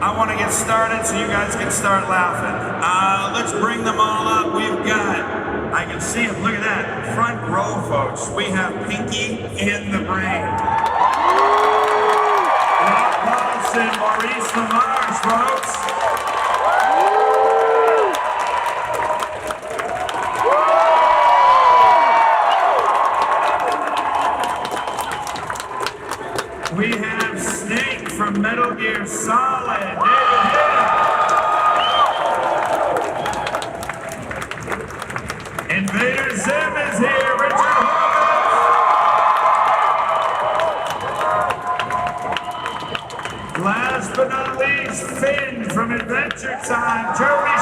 I want to get started so you guys can start laughing. Let's bring them all up. We've got, I can see them, look at that. Front row, folks. We have Pinky in the Brain. Paulsen, Maurice LaMarche, folks. We have Snake from Metal Gear Solid. Invader Zim is here, Richard Horvitz. Last but not least, Finn from Adventure Time, Shada.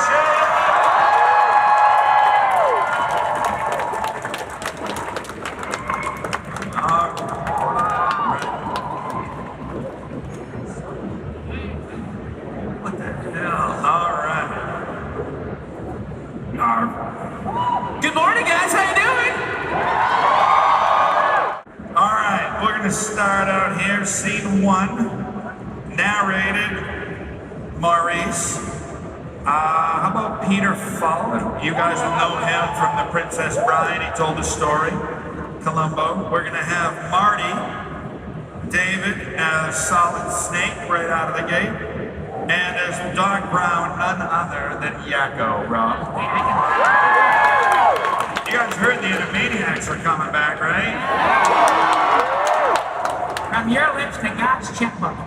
Good morning, guys. How you doing? All right, we're gonna start out here. Scene 1, narrated Maurice. How about Peter Fallen? You guys will know him from The Princess Bride. He told the story. Columbo. We're gonna have Marty, David as Solid Snake right out of the gate, and as Doc Brown, none other than Yakko, Rob. You guys heard the Animaniacs are coming back, right? From your lips to God's checkbook.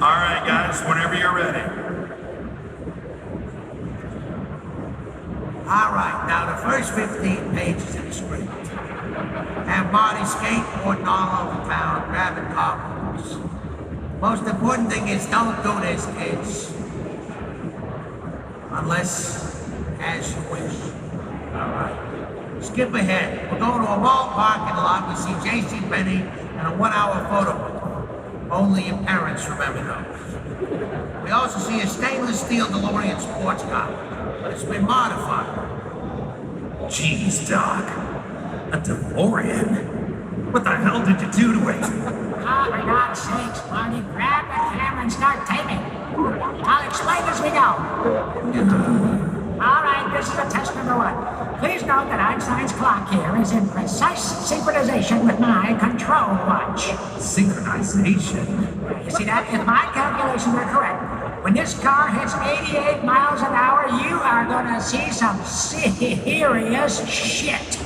All right, guys, whenever you're ready. All right, now the first 15 pages of the script have Marty skateboarding all over town, grabbing cars. Most important thing is don't do this, kids. Unless as you wish. All right. Skip ahead. We're going to a mall parking lot. We see JCPenney and a 1-hour photo booth. Only your parents remember those. We also see a stainless steel DeLorean sports car, but it's been modified. Jeez, Doc. A DeLorean? What the hell did you do to it? Oh, for God's sakes, Marty, grab the camera and start taping. I'll explain as we go. All right, this is a test number 1. Please note that Einstein's clock here is in precise synchronization with my control watch. Synchronization? You see that? If my calculations are correct, when this car hits 88 miles an hour, you are going to see some serious shit.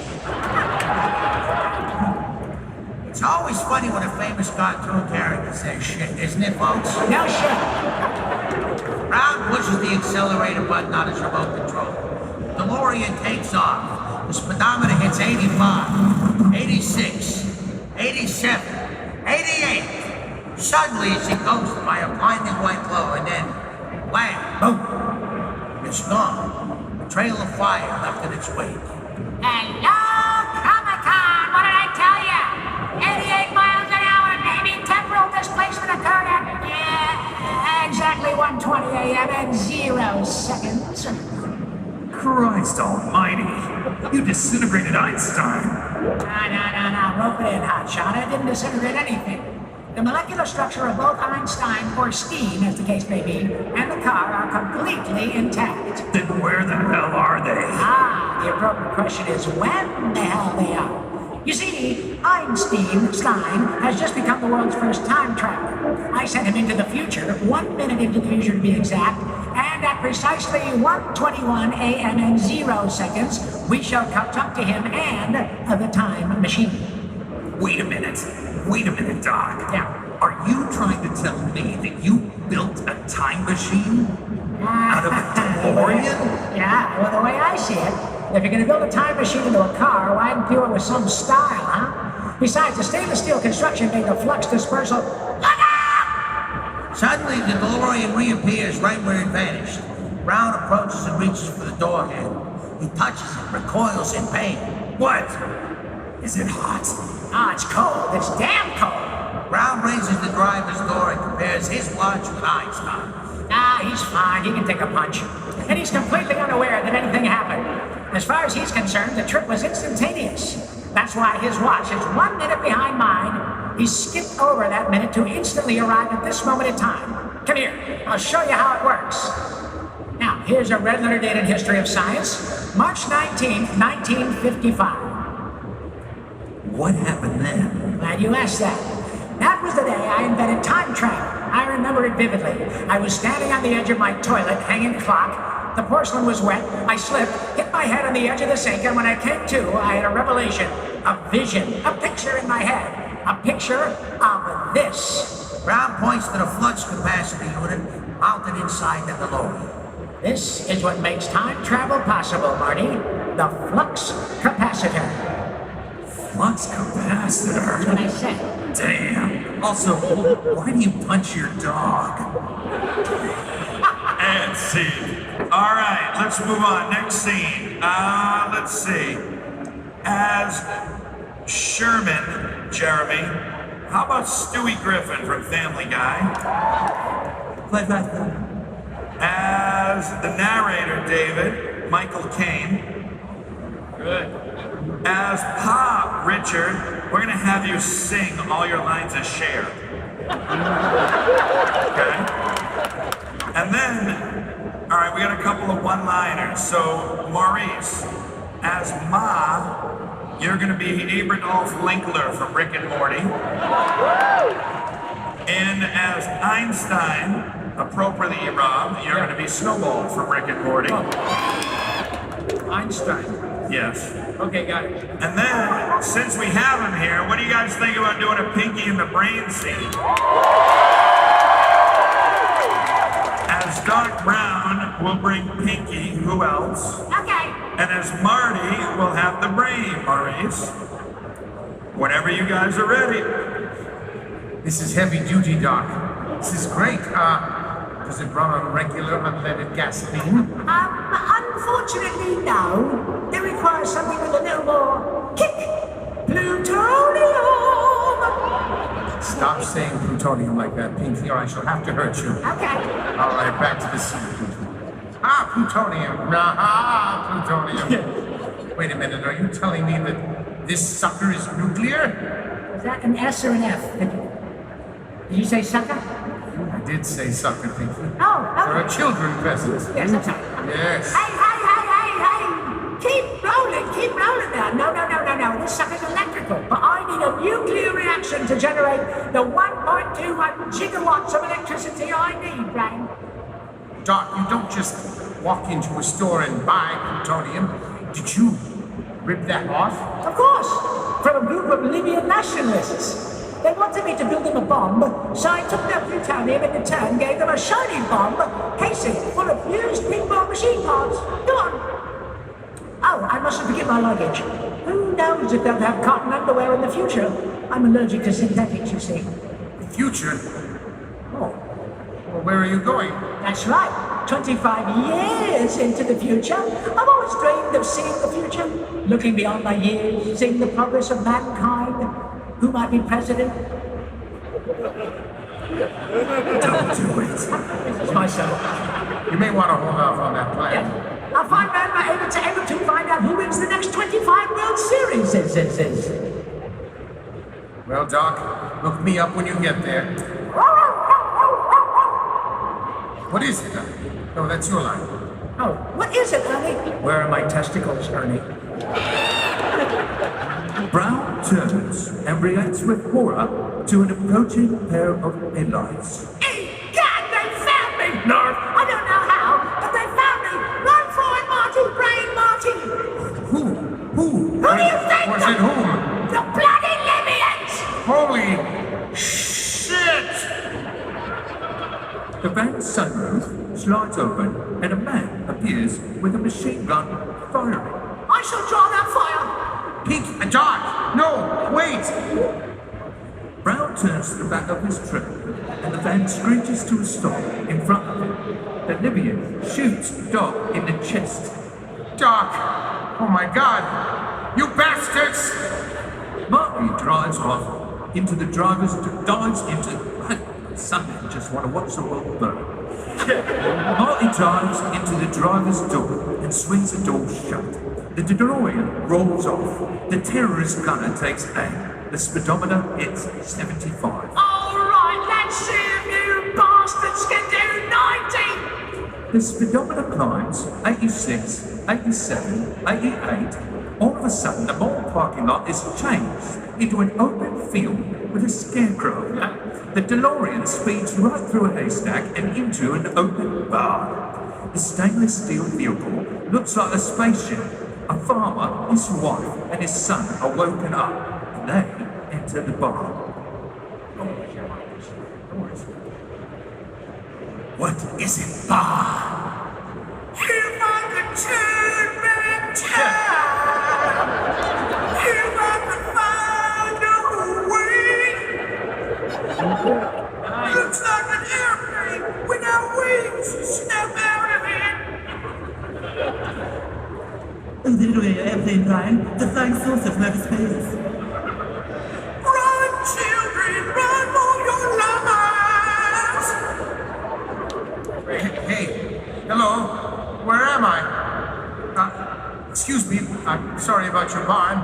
It's always funny when a famous cartoon character says shit, isn't it, folks? No shit. Brown pushes the accelerator button on his remote control. DeLorean takes off. The speedometer hits 85, 86, 87, 88. Suddenly it's engulfed by a blinding white glow, and then, wham, boom, it's gone. A trail of fire left in its wake. Hello, Comic-Con! What did I tell you? 88 miles an hour, baby. Temporal displacement occurred at exactly 1:20 a.m. and 0 seconds. Christ almighty. You disintegrated Einstein. No. Rope it in, hotshot. I didn't disintegrate anything. The molecular structure of both Einstein, or Stein, as the case may be, and the car are completely intact. Then where the hell are they? The appropriate question is when the hell they are. You see, Stein has just become the world's first time traveler. I sent him into the future, 1 minute into the future to be exact, and at precisely 1:21 a.m. and 0 seconds, we shall catch up to him and the time machine. Wait a minute, Doc. Yeah. Are you trying to tell me that you built a time machine out of a DeLorean? Yeah, well, the way I see it, if you're going to build a time machine into a car, why didn't you do it with some style, huh? Besides, the stainless steel construction made the flux dispersal. Look out! Suddenly, the DeLorean reappears right where it vanished. Brown approaches and reaches for the door handle. He touches it, recoils in pain. What? Is it hot? It's cold. It's damn cold. Brown raises the driver's door and compares his watch with Einstein. He's fine. He can take a punch. And he's completely unaware that anything happened. As far as he's concerned, the trip was instantaneous. That's why his watch is 1 minute behind mine. He skipped over that minute to instantly arrive at this moment in time. come here. I'll show you how it works. Now, here's a red letter dated history of science. March 19th, 1955. What happened then? Glad you asked that. That was the day I invented time travel. I remember it vividly. I was standing on the edge of my toilet, hanging clock. The porcelain was wet. I slipped, hit my head on the edge of the sink, and when I came to, I had a revelation, a vision, a picture in my head. A picture of this. Brown points to the flux capacity unit mounted inside the DeLorean. This is what makes time travel possible, Marty. The flux capacitor. Flux capacitor? That's what I said. Damn. Also, why do you punch your dog? And scene. All right, let's move on. Next scene. Let's see. As Sherman, Jeremy, how about Stewie Griffin from Family Guy? As the narrator, David, Michael Caine. Good. As Pa, Richard, we're gonna have you sing all your lines as Cher. Okay? And then, all right, we got a couple of one-liners. So, Maurice, as Ma, you're gonna be Abradolf Linkler from Rick and Morty. And as Einstein, appropriately, Rob, you're gonna be Snowball from Rick and Morty. Einstein. Yes. Okay, got it. And then, since we have him here, what do you guys think about doing a Pinky in the Brain scene? As Doc Brown, we'll bring Pinky. Who else? Okay. And as Marty, we'll have the brain, Maurice. Whenever you guys are ready. This is heavy duty, Doc. This is great. Does it run on regular unleaded gasoline? Unfortunately, no. It requires something with a little more kick. Plutonium! Stop saying plutonium like that, Pinky, or I shall have to hurt you. Okay. All right, back to the scene. Plutonium. Plutonium. Wait a minute, are you telling me that this sucker is nuclear? Was that an S or an F? Did you say sucker? I did say sucker, Pinky. Oh, There okay. are children present. Yes, that's right. Yes. Hey! Keep rolling now. No. This sucker's electrical. But I need a nuclear reaction to generate the 1.21 gigawatts of electricity I need, Brain. Doc, you don't just walk into a store and buy plutonium. Did you rip that off? Of course, from a group of Libyan nationalists. They wanted me to build them a bomb, so I took their plutonium and in turn gave them a shiny bomb casing full of used pinball machine parts. Go on. Oh, I mustn't forget my luggage. Who knows if they'll have cotton underwear in the future? I'm allergic to synthetics, you see. The future? Oh. Well, where are you going? That's right. 25 years into the future. I've always dreamed of seeing the future. Looking beyond my years, seeing the progress of mankind. Who might be president? Don't do it. This is my son. You may want to hold off on that plan. Yeah. I'll find out able to find out who wins the next 25 World Series. Well, Doc, look me up when you get there. What is it? No, that's your line. Oh, what is it, Ernie? Where are my testicles, Ernie? Brown turns and reacts with horror to an approaching pair of headlights. Egad, they found me! Nerf! I don't know how, but they found me! Run for it, Marty! Brain Marty! Who? Who do you think? Was it whom? The bloody Libyans! Holy shit! The van's sunroof slides open and a man appears with a machine gun firing. I shall draw that fire! Pink, Doc! No, wait! Brown turns to the back of his truck and the van screeches to a stop in front of him. The Libyan shoots Doc in the chest. Doc! Oh my God! You bastards! Marty drives off into the driver's dives into some men just want to watch the world burn. Marty dives into the driver's door and swings the door shut. The DeLorean rolls off. The terrorist gunner takes aim. The speedometer hits 75. All right, let's see if you bastards can the speedometer climbs 86, 87, 88. All of a sudden, the mall parking lot is changed into an open field with a scarecrow. The DeLorean speeds right through a haystack and into an open bar. The stainless steel vehicle looks like a spaceship. A farmer, his wife, and his son are woken up, and they enter the bar. What is it, bar? If I could turn back time, if I could find a way, looks like an airplane without wings. Snap out of it. A little airplane line, the flying saucer from outer space. Run, children, run for your lives. Hey, hello, where am I? Excuse me, I'm sorry about your barn.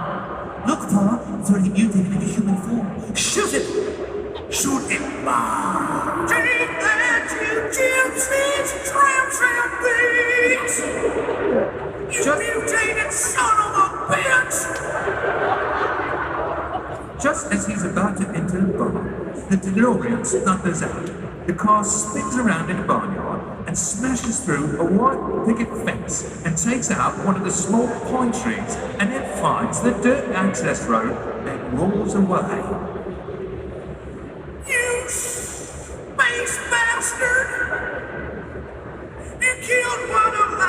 Look, Pa, it's already mutated into human form. Shoot it! Shoot it, Ma. Take that, you gypsies, tramps and thieves! You mutated son of a bitch! Just as he's about to enter the barn, the DeLorean thunders out. The car spins around in the barnyard and smashes through a white picket fence and takes out one of the small pine trees and then finds the dirt access road and rolls away. You space bastard! You killed one of my...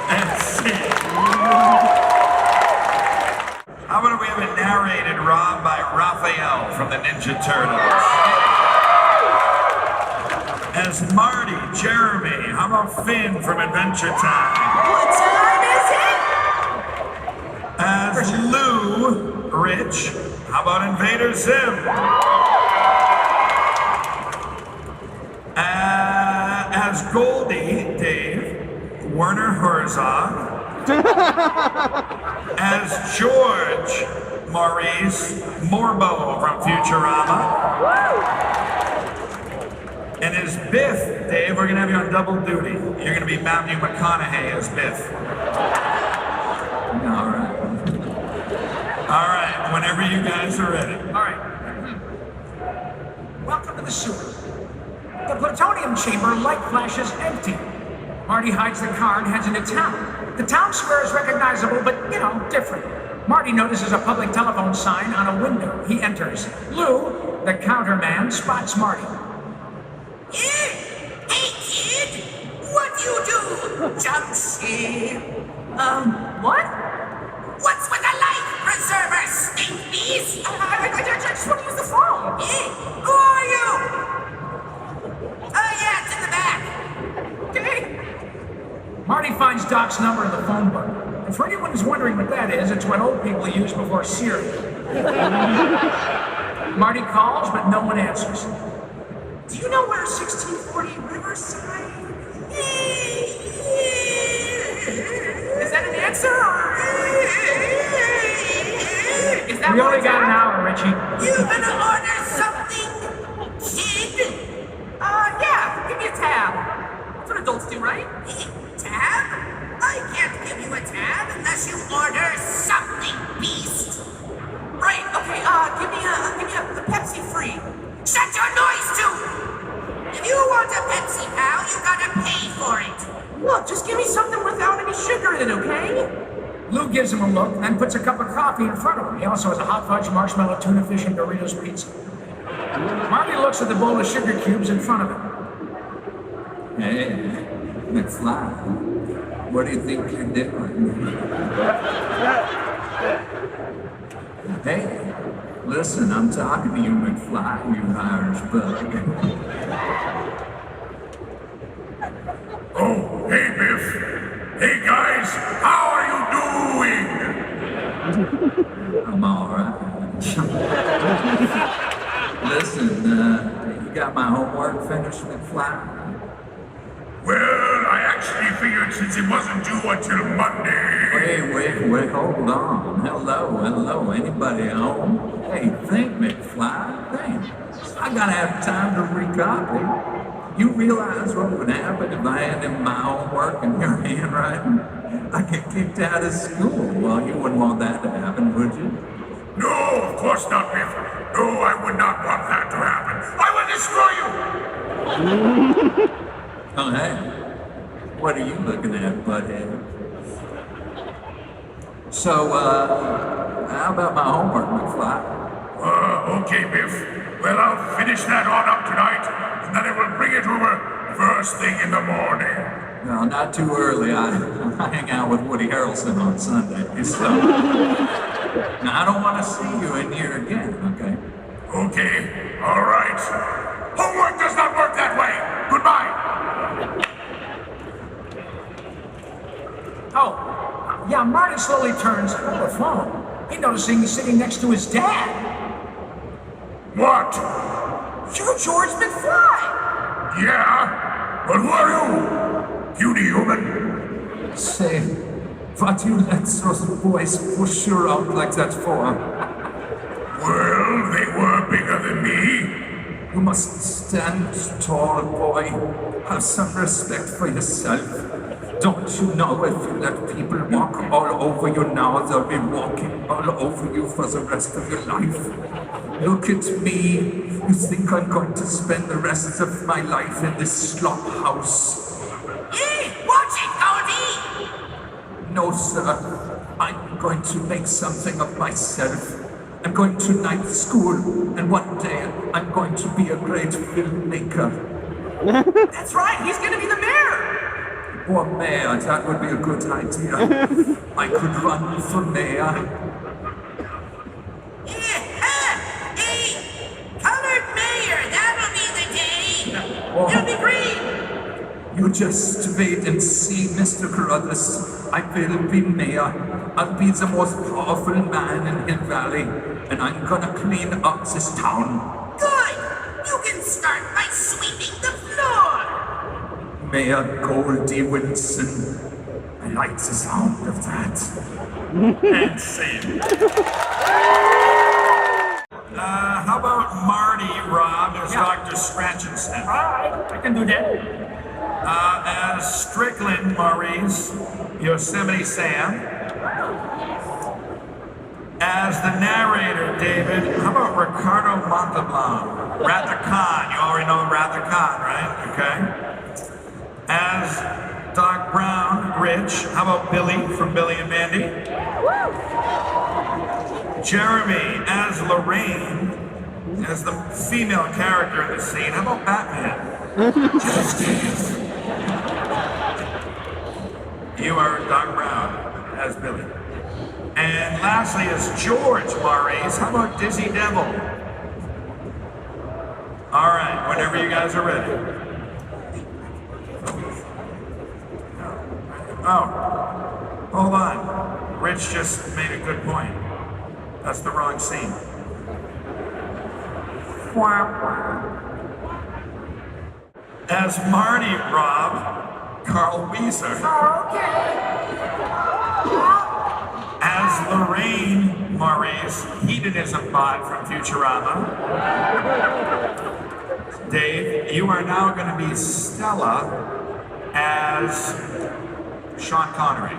That's it. How about we have it narrated, Rob, by Raphael from the Ninja Turtles? As Marty, Jeremy, how about Finn from Adventure Time? What time is it? As Lou, Rich, how about Invader Zim? As Goldie, Dave, Werner Herzog. As George, Maurice Morbo from Futurama. And as Biff, Dave, we're gonna have you on double duty. You're gonna be Matthew McConaughey as Biff. All right. All right, whenever you guys are ready. All right. Welcome to the sewer. The plutonium chamber light flashes empty. Marty hides the car and heads into town. The town square is recognizable, but, different. Marty notices a public telephone sign on a window. He enters. Lou, the counterman, spots Marty. Hey, kid! What you do? Jump ship? What? What's with the life preserver, stink beast? I just want to use the phone. Hey, who are you? Oh, yeah, it's in the back. Okay. Marty finds Doc's number in the phone book. And for anyone who's wondering what that is, it's what old people use before cereal. Marty calls, but no one answers. Do you know where 1640 Riverside? Is that an answer? Is that We only got an hour, Richie. You gonna order something, kid? Yeah, give me a tab. That's what adults do, right? Tab? I can't give you a tab unless you order something, beast. Right, okay, give me a Pepsi free. Shut your noise, too! If you want a Pepsi, pal, you gotta pay for it. Look, just give me something without any sugar in it, okay? Lou gives him a look, then puts a cup of coffee in front of him. He also has a hot fudge, marshmallow, tuna fish, and Doritos pizza. Marty looks at the bowl of sugar cubes in front of him. Hey, McFly, what do you think you're doing? Hey, listen, I'm talking to you, McFly, you Irish bug. Oh, hey, Biff. Hey, guys, how are you doing? I'm all right. Listen, you got my homework finished, McFly? Well, I actually figured since it wasn't due until Monday. Wait, hold on. Hello, anybody home? Hey, think, McFly, think. I I'm gonna have time to recopy. You realize what would happen if I handed my homework in your handwriting? I'd get kicked out of school. Well, you wouldn't want that to happen, would you? No, of course not, Biff. No, I would not want that to happen. I will destroy you! Oh, hey. What are you looking at, butthead? So, how about my homework, McFly? Okay, Biff. Well, I'll finish that on up tonight, and then I will bring it over first thing in the morning. No, not too early. I hang out with Woody Harrelson on Sundays, so... Now, I don't want to see you in here again, okay? Okay, all right. Homework does not work that way. Goodbye. Oh, yeah, Marty slowly turns on the phone. He's noticing he's sitting next to his dad. What? You're George McFly. Yeah? But who are you? Puny human? Say, what you let those boys push you around like that for? Well, they were bigger than me. You must stand tall, boy. Have some respect for yourself. Don't you know if you let people walk all over you now, they'll be walking all over you for the rest of your life? Look at me. You think I'm going to spend the rest of my life in this slop house? Watch it, Goldie! No, sir. I'm going to make something of myself. I'm going to night school, and one day I'm going to be a great filmmaker. That's right, he's gonna be the mayor. Or mayor, that would be a good idea. I could run for mayor. Colored mayor, that'll be the day! Oh. It'll be green! You just wait and see, Mr. Carruthers. I will be mayor. I'll be the most powerful man in Hill Valley, and I'm gonna clean up this town. Good! You can start by sweeping the floor! Mayor Goldie Wilson. I like the sound of that. And scene. How about Marty, Rob, as Dr. Scratch and Sniff? Alright, I can do that. As Strickland, Maurice, Yosemite Sam. As the narrator, David, how about Ricardo Montalban? Rather Khan, you already know Rather Khan, right? Okay. As Doc Brown, Rich, how about Billy from Billy and Mandy? Jeremy, as Lorraine, as the female character in the scene, how about Batman? Justice! You are Doc Brown, as Billy. And lastly is George, Maurice. How about Dizzy Devil? All right, whenever you guys are ready. Oh, hold on. Rich just made a good point. That's the wrong scene. As Marty, Rob, Carl Weezer. As Lorraine, Maurice, Hedonism Bot from Futurama. Dave, you are now going to be Stella as Sean Connery.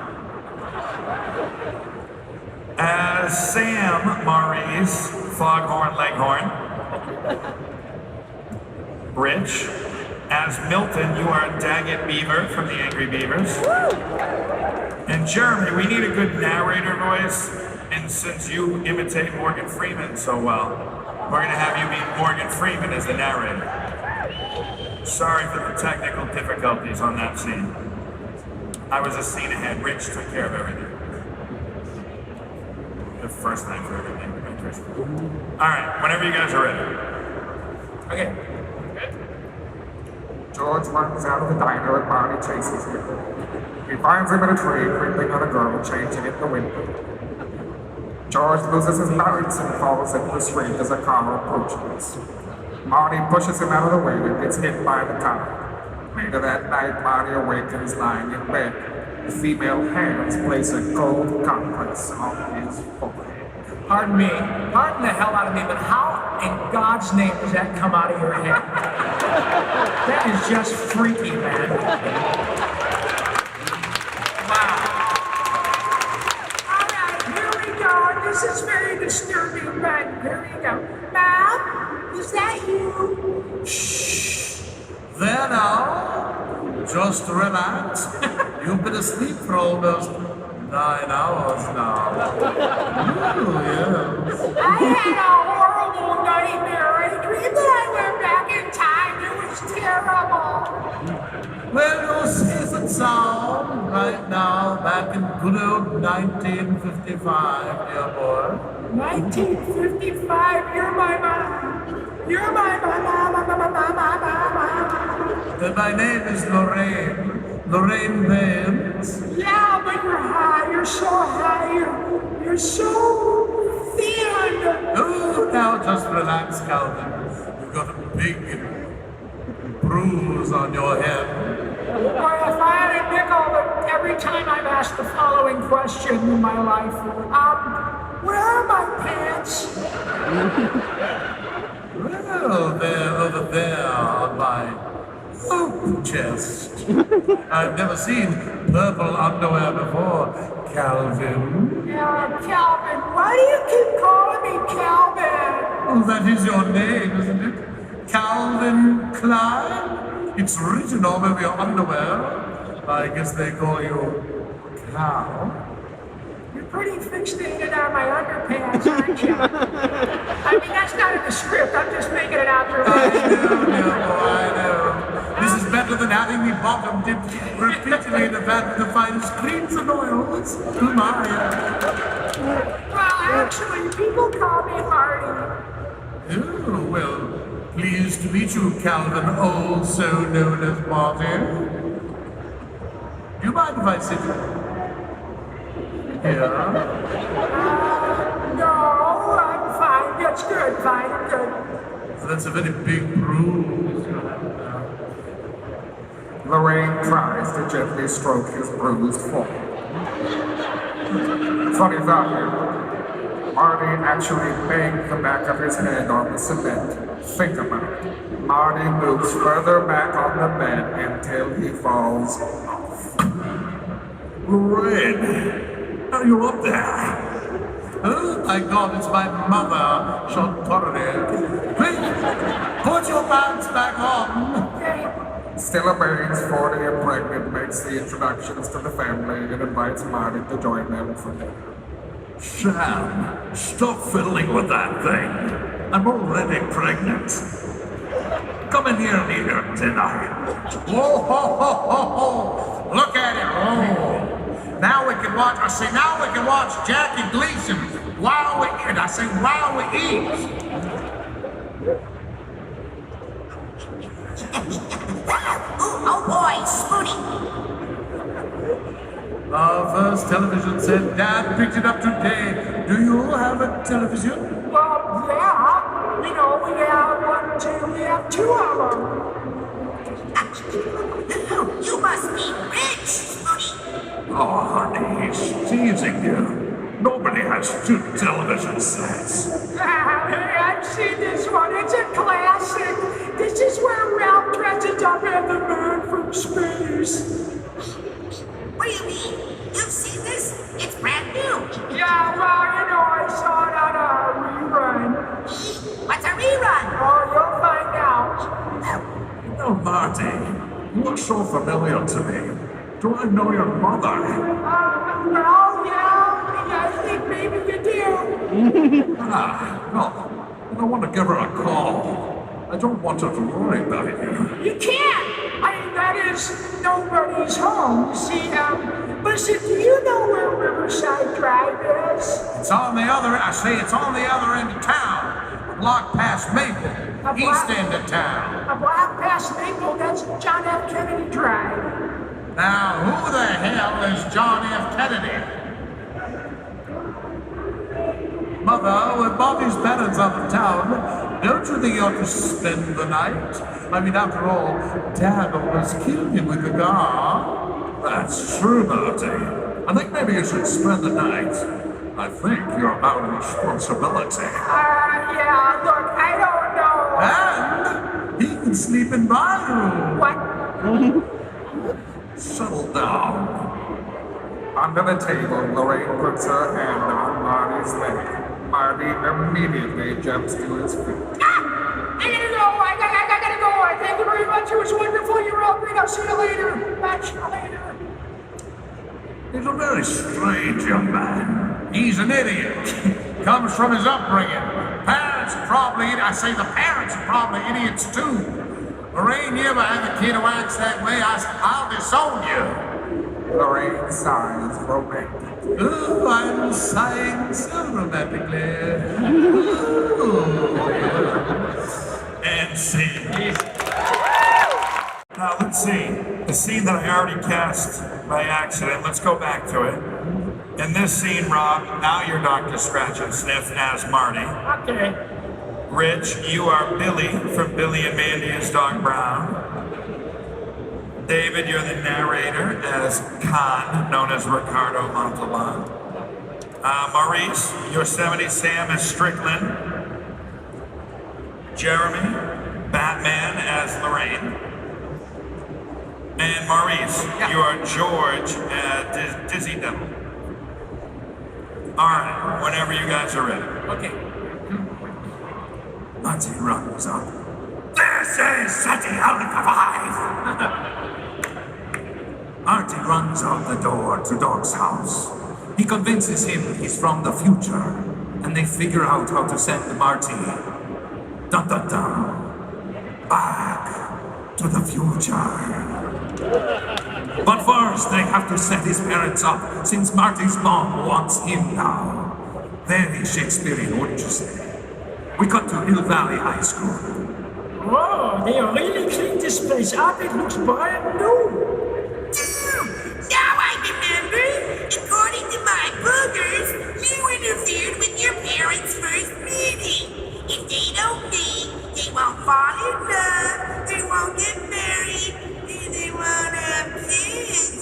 As Sam, Maurice, Foghorn Leghorn. Rich, as Milton, you are Daggett Beaver from the Angry Beavers. And Jeremy, we need a good narrator voice, and since you imitate Morgan Freeman so well, we're going to have you be Morgan Freeman as the narrator. Sorry for the technical difficulties on that scene. I was a scene ahead. Rich took care of everything. The first time for everything. All right, whenever you guys are ready. Okay. George runs out of the diner and Marty chases him. He finds him in a tree, creeping on a girl changing in the window. George loses his balance and falls into the street as a car approaches. Marty pushes him out of the way and gets hit by the car. Later that night, Marty awakens lying in bed. The female hands place a gold compress on his forehead. Pardon me, pardon the hell out of me, but how in God's name does that come out of your head? That is just freaky, man. Wow. All right, here we go. This is very disturbing, but here we go. Mom, is that you? There now. Just relax. You've been asleep for almost 9 hours now. Oh, yes. I had a horrible nightmare. I dreamed that I went back in time. It was terrible. Well, you're safe and sound right now, back in good old 1955, dear boy. 1955, you're my mom. You're my mama. And my name is Lorraine. Lorraine Baines. Yeah, but you're high. You're so high. You're so thin. Oh, now just relax, Calvin. You've got a big bruise on your head. Boy, if I had a nickel every time I've asked the following question in my life, where are my pants? Well, they're over there on my oak chest. I've never seen purple underwear before, Calvin. Yeah, Calvin. Why do you keep calling me Calvin? Oh, that is your name, isn't it? Calvin Klein? It's written all over your underwear. I guess they call you Cal. You're pretty fixated on my underpants, aren't you? I mean, that's not in the script. I'm just making an observation. I know. This is better than having me bottom dipped repeatedly in the vat with the finest creams and oils. Oh my. Well, actually, people call me Marty. Oh, well, pleased to meet you, Calvin, also known as Martin. Do you mind if I sit here? No, I'm fine. That's good. Fine, I'm good. So that's a very big bruise. Lorraine tries to gently stroke his bruised form. Funny thought here. Marty actually banged the back of his head on the cement. Think about it. Marty moves further back on the bed until he falls off. Lorraine, are you up there? Oh my God, it's my mother, Chantorre. Please, put your pants back on. Stella Baines, 40 and pregnant, makes the introductions to the family and invites Marty to join them for dinner. Sam, stop fiddling with that thing. I'm already pregnant. Come in here and eat your dinner. Whoa, ho, ho, ho, ho. Look at him. Oh. Now we can watch, now we can watch Jackie Gleason while we eat. While we eat. Oh boy, Spoonie. Our first television set, Dad picked it up today. Do you have a television? Well, yeah. You know, we have two of them. You must be rich, Spoonie. Oh, honey, he's teasing you. Nobody has 2 television sets. I've seen this one. It's a classic. This is where Ralph dresses up as the man from space. What do you mean? You've seen this? It's brand new. Yeah, well, you know, I saw it on a rerun. What's a rerun? Oh, you'll find out. You know, Marty, you look so familiar to me. Do I know your mother? Well, yeah, I think maybe you do. Well, I don't want to give her a call. I don't want her to worry about you. You can't. I mean, that is nobody's home. You see, listen, do you know where Riverside Drive is? It's on the other, it's on the other end of town. A block past Maple, east end of town. A block past Maple, that's John F. Kennedy Drive. Now, who the hell is John F. Kennedy? Mother, with Bobby's parents out of town, don't you think you ought to spend the night? I mean, after all, Dad almost killed him with the car. That's true, Marty. I think maybe you should spend the night. I think you're our responsibility. Yeah, look, I don't know. And he can sleep in my room. What? Settle down. Under the table, Lorraine puts her hand on Marty's leg. Marty immediately jumps to his feet. Ah! I gotta go. I gotta go. Thank you very much. It was wonderful. You're all great. I'll see you later. Match you later. He's a very strange young man. He's an idiot. Comes from his upbringing. Parents are probably, I say the parents are probably idiots too. Lorraine, you ever have a kid who acts that way, I'll disown you. Lorraine sighs romantically. Oh, I'm sighing so romantically. And scene. Now let's see. The scene that I already cast by accident, let's go back to it. In this scene, Rob, now you're Dr. Scratch and Sniff as Marty. Okay. Rich, you are Billy from Billy and Mandy as Doc Brown. David, you're the narrator as Khan, known as Ricardo Montalban. Maurice, Yosemite Sam as Strickland. Jeremy, Batman as Lorraine. And Maurice, you are George at Dizzy Devil. Alright, whenever you guys are ready. Okay. Marty runs up. This is City out of Marty runs out the door to Doc's house. He convinces him he's from the future, and they figure out how to send Marty dun dun dun back to the future. But first, they have to set his parents up, since Marty's mom wants him now. Very Shakespearean, wouldn't you say? We cut to Hill Valley High School. Whoa, they really cleaned this place up. It looks brand new. Now I remember. According to my boogers, you interfered with your parents' first meeting. If they don't meet, they won't fall in love, they won't get married, and they won't have kids.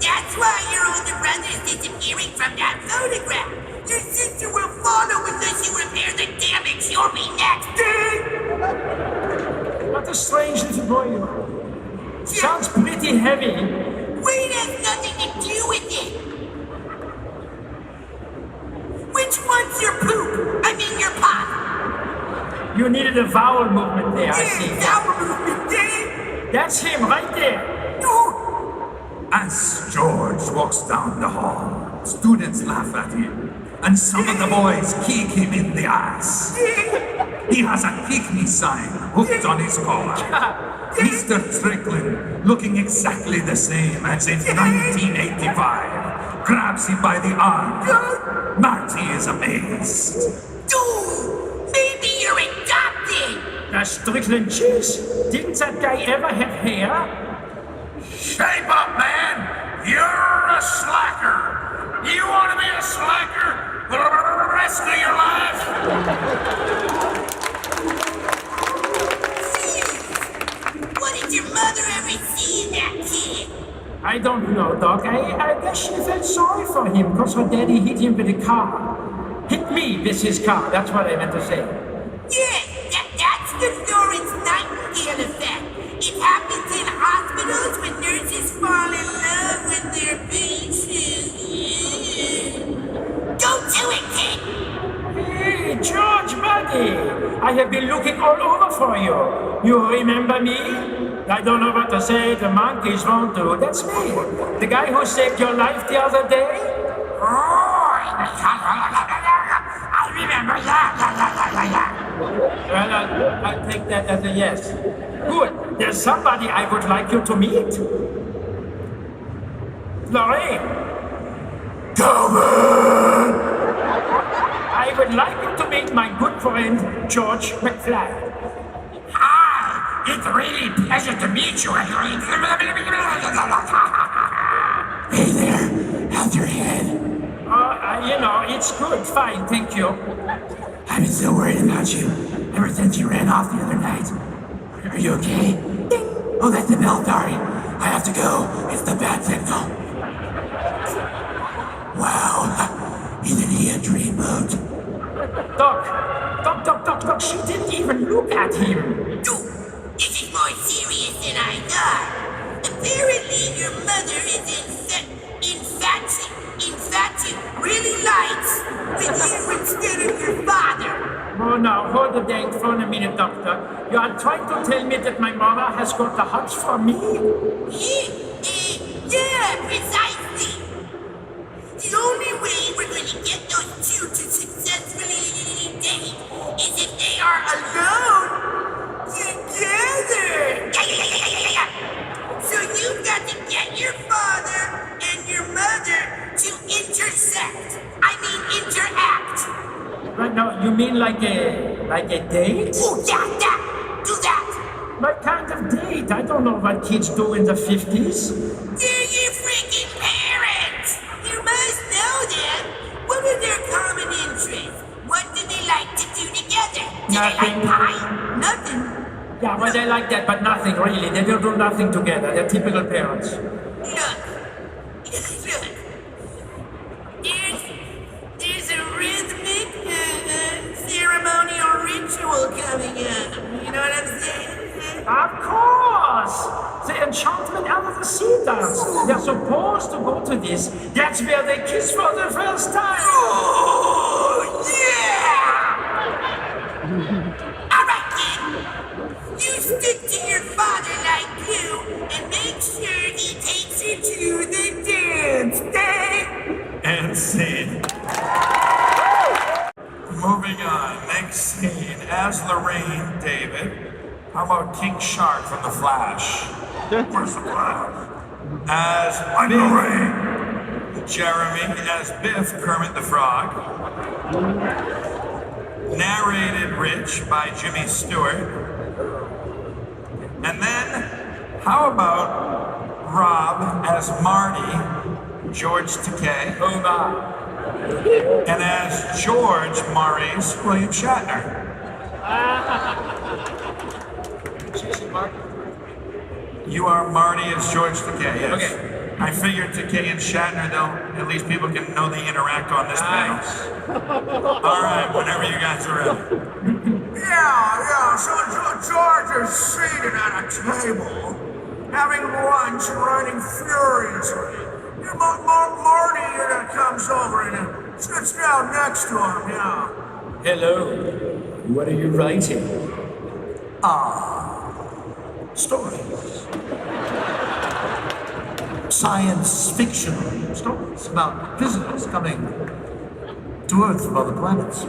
That's why your older brother is disappearing from that photograph. Your sister will follow unless you repair the damage. You'll be next. What a strange little boy you are. Sounds pretty heavy. Weight has nothing to do with it. Which one's your poop? I mean your pop. You needed a vowel movement there, I see. Vowel movement, That's him right there. As George walks down the hall, students laugh at him, and some of the boys kick him in the ass. He has a kick me sign hooked on his collar. Mr. Strickland, looking exactly the same as in 1985, grabs him by the arm. Marty is amazed. Dude, maybe you're adopted. The Strickland cheese? Didn't that guy ever have hair? Shape up, man! You're a slacker! You want to be a slacker for the rest of your life? What did your mother ever see in that kid? I don't know, Doc. I guess she felt sorry for him because her daddy hit him with a car. Hit me with his car, that's what I meant to say. Yeah, that's the Florence Nightingale effect. It happens in hospitals when nurses fall in love with their patients. Go do it, kid! Hey, George, buddy! I have been looking all over for you. You remember me? I don't know what to say, the monkeys won't do. That's me. The guy who saved your life the other day? I remember, yeah. Well, I'll take that as a yes. Good. There's somebody I would like you to meet. Lorraine. Come on! I would like you to meet my good friend, George McFly. Hi! It's really a pleasure to meet you. Hey there, how's your head? It's good. Fine, thank you. I've been so worried about you ever since you ran off the other night. Are you okay? Ding. Oh, that's the bell, sorry. I have to go. It's the bat signal. Wow. Isn't he be a dreamboat. Doc, she didn't even look at him. No, this is more serious than I thought. Apparently, your mother is really likes with you instead of your father. Oh, now, hold the dang phone a minute, Doctor. You are trying to tell me that my mother has got the hots for me? Yeah, precisely. The only way we're going to get those two to successfully date is if they are alone together. Yeah. So you've got to get your father and your mother to intersect. I mean, interact. Right now, you mean like a date? Oh, that. Do that. What kind of date? I don't know what kids do in the 50s. They're your freaking parents. You must know them. What are their common interests? What do they like to do together? Do they like pie? Nothing. Yeah, well, they like that, but nothing really. They don't do nothing together. They're typical parents. Look. There's a rhythmic, ceremonial ritual coming up. You know what I'm saying? Of course! The enchantment out of the sea dance. They're supposed to go to this. That's where they kiss for the first time. Oh, yeah! All right, kid. You stick to your father like glue and make sure he takes you to the dance day. And scene. Moving on, next scene. As Lorraine, David. How about King Shark from The Flash? Where's the Flash? As Lorraine. Jeremy as Biff, Kermit the Frog. Narrated Rich by Jimmy Stewart. And then, how about Rob as Marty, George Takei. Oh, my. And as George, Maurice, William Shatner. You are Marty as George Takei, yes. Okay. I figured Takei and Shatner, though, at least people can know they interact on this panel. All right, whenever you guys are ready. Yeah, so George is seated at a table, having lunch and writing furiously. Marty comes over and sits down next to him, yeah. Hello. What are you writing? Stories. Science fiction stories about visitors coming to Earth from other planets.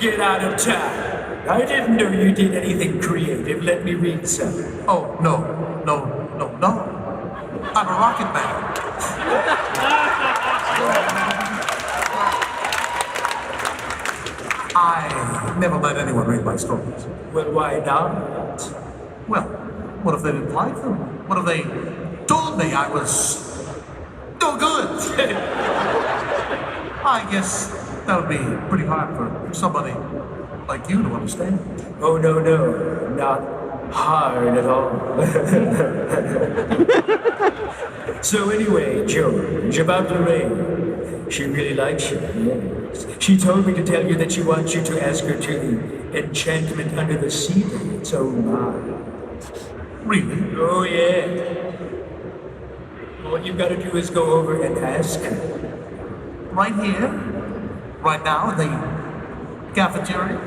Get out of town. I didn't know you did anything creative. Let me read some. Oh, no. I'm a rocket man. I never let anyone read my stories. Well, why not? Well, what if they didn't like them? What if they told me I was no good? I guess that would be pretty hard for somebody like you to understand. Oh, no, not hard at all. So anyway, George, about Lorraine. She really likes you, yes. She told me to tell you that she wants you to ask her to the enchantment under the sea dance. Oh, my. Really? Oh, yeah. All you've got to do is go over and ask her. Right here? Right now in the cafeteria?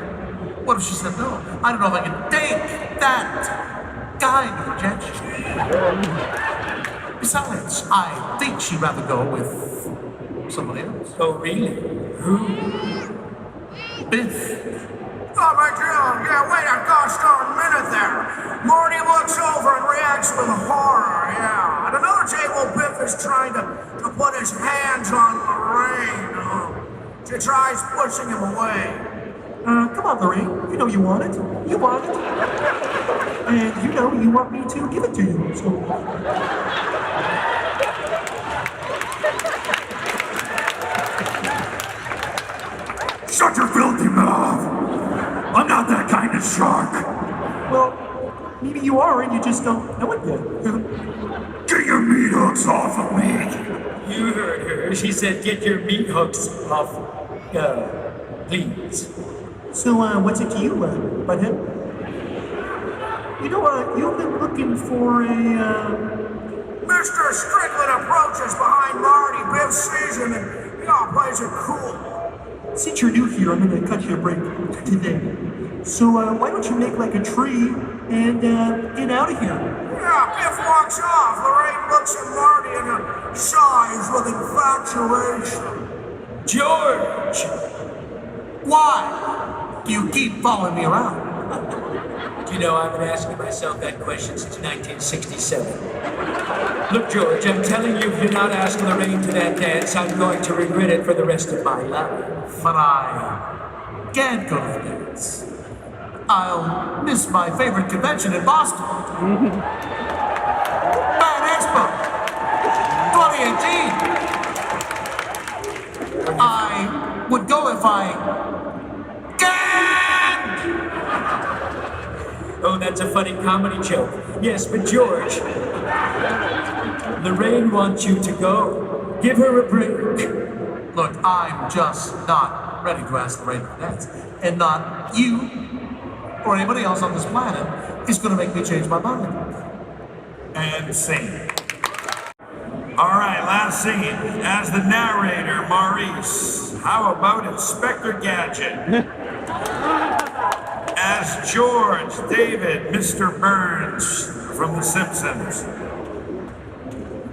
What if she said no? I don't know if I can take that kind of rejection. Besides, I think she'd rather go with somebody else. Oh, really? Who? Biff. Oh, my God, yeah, wait a gosh darn minute there. Marty looks over and reacts with horror, yeah. At another table, Biff is trying to put his hands on Lorraine. She tries pushing him away. Come on, Lorraine. You know you want it. You want it. And you know you want me to give it to you. So... Shut your filthy mouth! I'm not that kind of shark! Well, Maybe you are and you just don't know it yet. Get your meat hooks off of me! You heard her. She said, get your meat hooks off. Please. So, what's it to you, butthead? You know, you've been looking for a, Mr. Strickland approaches behind Marty. Biff sees him and he all plays it cool. Since you're new here, I'm gonna cut you a break today. So, why don't you make like a tree and, get out of here? Yeah, Biff walks off. Lorraine looks at Marty and sighs with infatuation. George! Why do you keep following me around? You know, I've been asking myself that question since 1967. Look, George, I'm telling you, if you're not asking Lorraine to that dance, I'm going to regret it for the rest of my life. But I can't go to the dance. I'll miss my favorite convention in Boston. Fan Expo 2018. I would go if I can. Oh, that's a funny comedy joke. Yes, but George, Lorraine wants you to go. Give her a break. Look, I'm just not ready to ask Lorraine to dance. And not you or anybody else on this planet is going to make me change my mind. And scene. All right, last scene. As the narrator, Maurice. How about Inspector Gadget? As George, David, Mr. Burns from The Simpsons.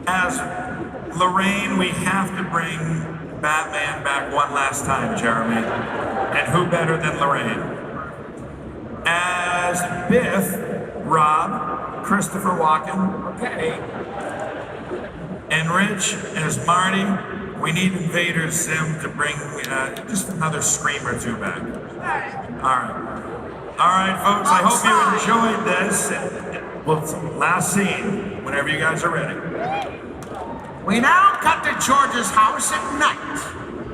As Lorraine, we have to bring Batman back one last time, Jeremy. And who better than Lorraine? As Biff, Rob, Christopher Walken, Okay. and Rich as Marty. We need Invader Zim to bring just another scream or two back. All right, folks, I hope you enjoyed this. Well, last scene, whenever you guys are ready. We now cut to George's house at night.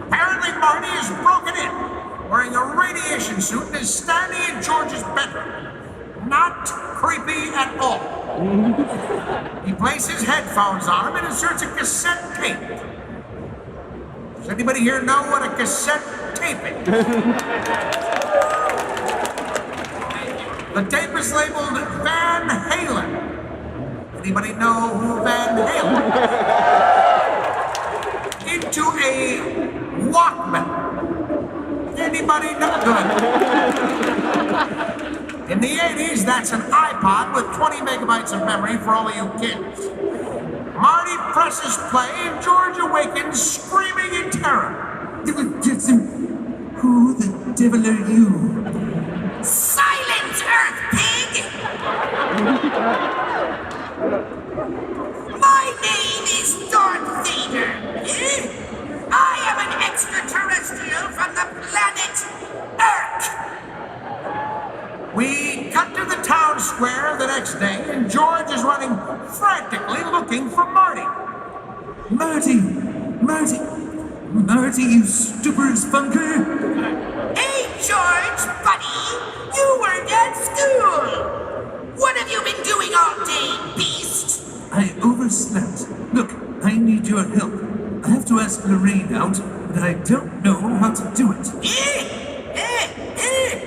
Apparently, Marty is broken in, wearing a radiation suit and is standing in George's bedroom. Not creepy at all. He places headphones on him and inserts a cassette tape. Does anybody here know what a cassette tape is? The tape is labeled Van Halen. Anybody know who Van Halen is? Into a Walkman. Anybody know? Good. In the 80s, that's an iPod with 20 megabytes of memory for all of you kids. Marty presses play and George awakens screaming in terror. Who the devil are you? Silence, Earth Pig! My name is Darth Vader. I am an extraterrestrial from the planet Earth. We cut to the town square the next day, and George is running frantically looking for Marty. Marty, you stupid spunker! Hey, George, buddy! You weren't at school! What have you been doing all day, beast? I overslept. Look, I need your help. I have to ask Lorraine out, but I don't know how to do it.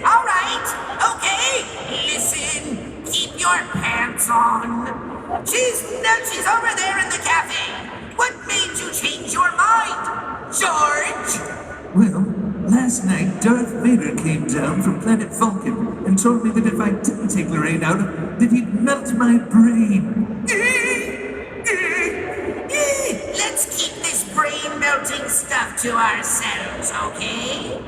All right. Okay. Listen. Keep your pants on. She's over there in the cafe. What made you change your mind, George? Well, last night Darth Vader came down from planet Vulcan and told me that if I didn't take Lorraine out, that he'd melt my brain. Let's keep this brain-melting stuff to ourselves, okay?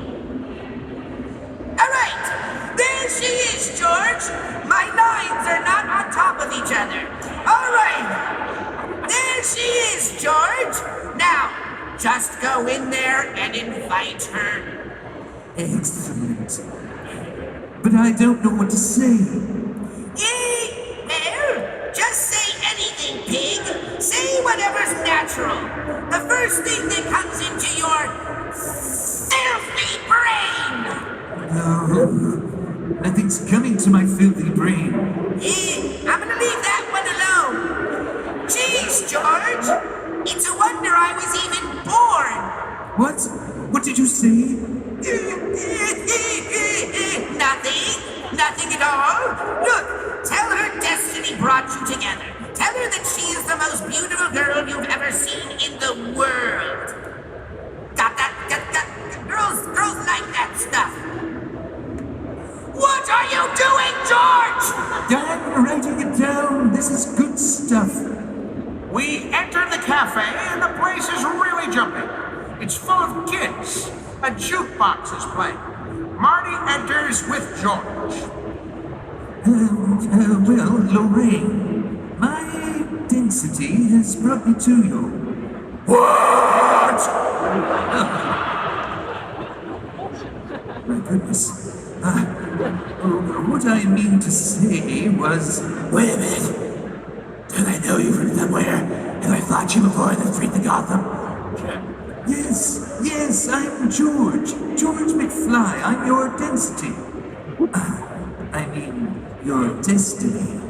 All right. There she is, George. My lines are not on top of each other. All right. There she is, George. Now, just go in there and invite her. Excellent. But I don't know what to say. Well, just say anything, pig. Say whatever's natural. The first thing that comes into your filthy brain. No, nothing's coming to my filthy brain. I'm gonna leave that one alone. Jeez, George! It's a wonder I was even born! What? What did you say? Nothing at all. Look, tell her destiny brought you together. Tell her that she is the most beautiful girl you've ever seen in the world. Got that? Girls like that stuff. What are you doing, George? I'm writing it down. This is good stuff. We enter the cafe and the place is really jumping. It's full of kids. A jukebox is playing. Marty enters with George. Well, Lorraine, my density has brought me to you. What? My goodness. What I mean to say was... Wait a minute. Don't I know you from somewhere? Have I fought you before in the streets of Gotham? Yes, I'm George. George McFly. I'm your density. I mean, your destiny.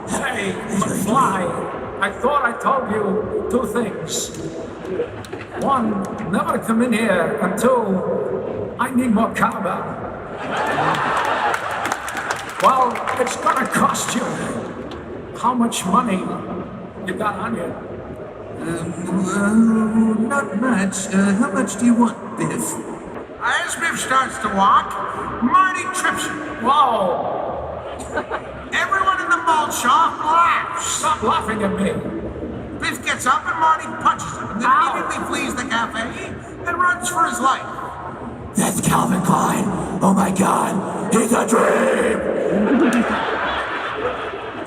Hey, McFly, I thought I told you 2 things. 1, never come in here, and 2, I need more cowbell. Well, it's gonna cost you. How much money you got on you? Not much. How much do you want, Biff? As Biff starts to walk, Marty trips him. Whoa! Everyone in the malt shop laughs. Stop laughing at me. Biff gets up and Marty punches him and then Ow. immediately flees the cafe and runs for his life. That's Calvin Klein. Oh my God, it's a dream.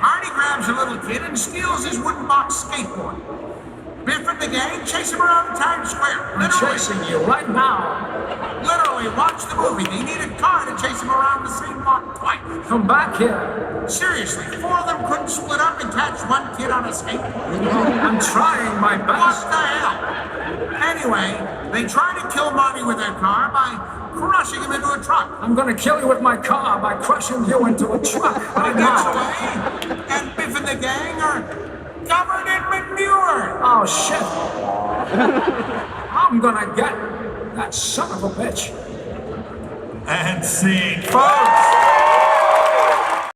Marty grabs a little kid and steals his wooden box skateboard. Biff and the gang chase him around Times Square. I'm chasing you right now. Literally, watch the movie. They need a car to chase him around the same block twice. Come back here. Seriously, 4 of them couldn't split up and catch one kid on a skateboard. I'm trying my What best. the hell? Anyway, they try to kill Marty with their car by crushing him into a truck. I'm gonna kill you with my car by crushing you into a truck right now. And Biff and the gang are covered in manure. Oh, shit. I'm gonna get that son of a bitch. And scene, folks.